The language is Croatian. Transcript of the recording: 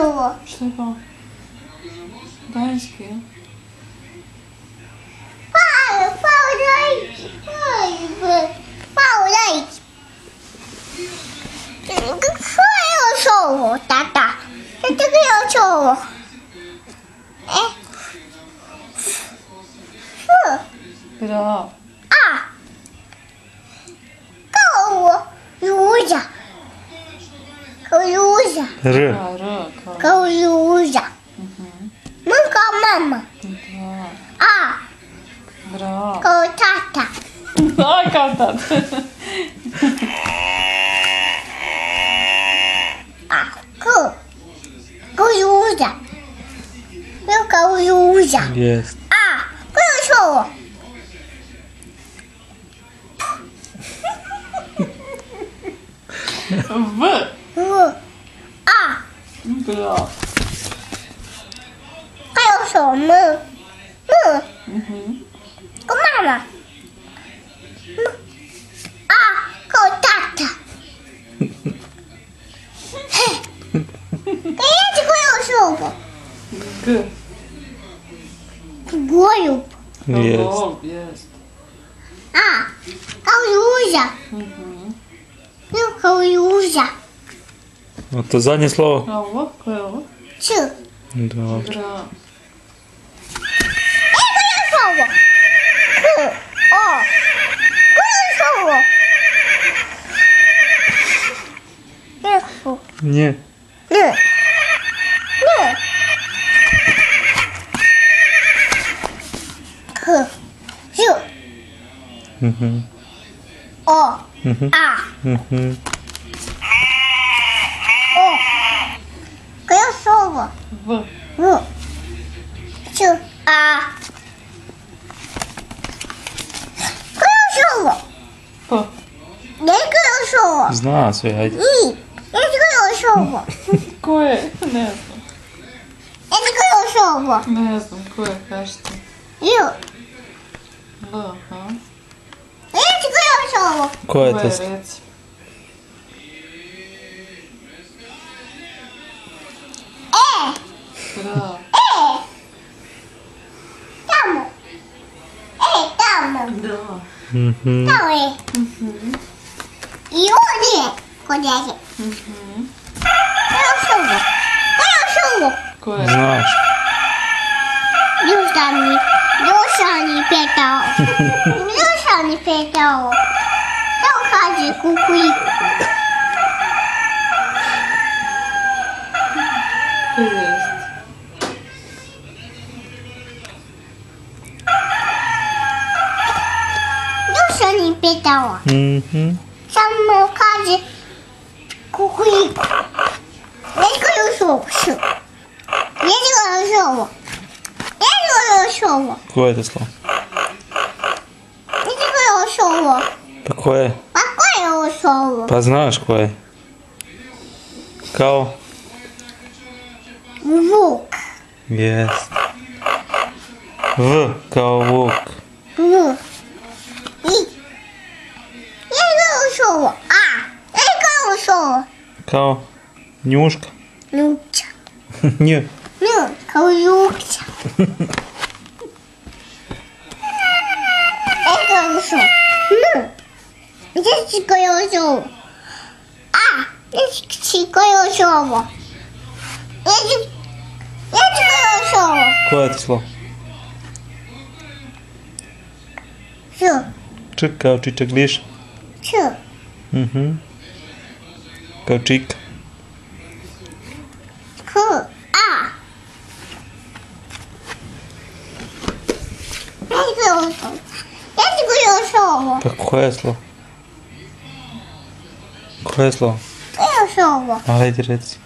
ovo? Što je to? Danjski, ja? Paulajci. Što je još ovo, tata? Što je još ovo? Bravo. A. Kao ovo. Ruža. Kao ruža. R. R, kao... Kao ruža. Kao mama. Da. A. Bravo. Kao tata. Da, kao tad. A. Kao. Kao ruža. Kao ruža. Jest. A. Kao još ovo? V. A. Bravo. Kao još ovo? M. Kao mama. A. Kao tata. Kao još ovo? G. Golub. Jest. Golub, jest. A. Kao ruža. Kao ruža. A to zadnje slovo? A ovo? Koje je ovo? Č. Dobro. Bravo. Kao još ovo? K. O. Kao još ovo? Neko. Nje. Ne. Ne. K. Ž. O. A. O. Kao još ovo? V. V. Č. A. Kao još ovo? P. Neko još ovo? Zna sve, ajde. I. Neko još ovo? Koje? Ne znam. Neko još ovo? Ne znam, koje kažete? Ju. L, ha? Neko još ovo? Ko je Koje to? reci? E. Bravo. Tamo. Tamo. Da. Tamo je. I ovdje. Kod djece. Kao još ovo? Kao još ovo? Koje? Znaš. Dušan je petao. To kaže kukuriku. To jest. Dušan je petao. Samo kaže kukuriku. Neko još ovo. Neko još ovo. Neko još ovo. Ko je to slovo? Neko još ovo. Pa ko je? Pa ko je još ovo? Pa znaš ko je. Kao? Vuk. Jest. V kao vuk. V. I. Neko još ovo. A. Neko još ovo. Kao? Njuška. Ljuča. Nj. Nju. Kao ljuča. Neko još ovo. N. Neko još ovo. A. Neko još ovo. Neko još ovo. Ko je to slovo? Č. Č kao čičagliš. Č. Kao čika. K. A. Neko još ovo. Neko još ovo. Pa ko je slovo? Ko je slovo? Ko još ovo? Ajde reci.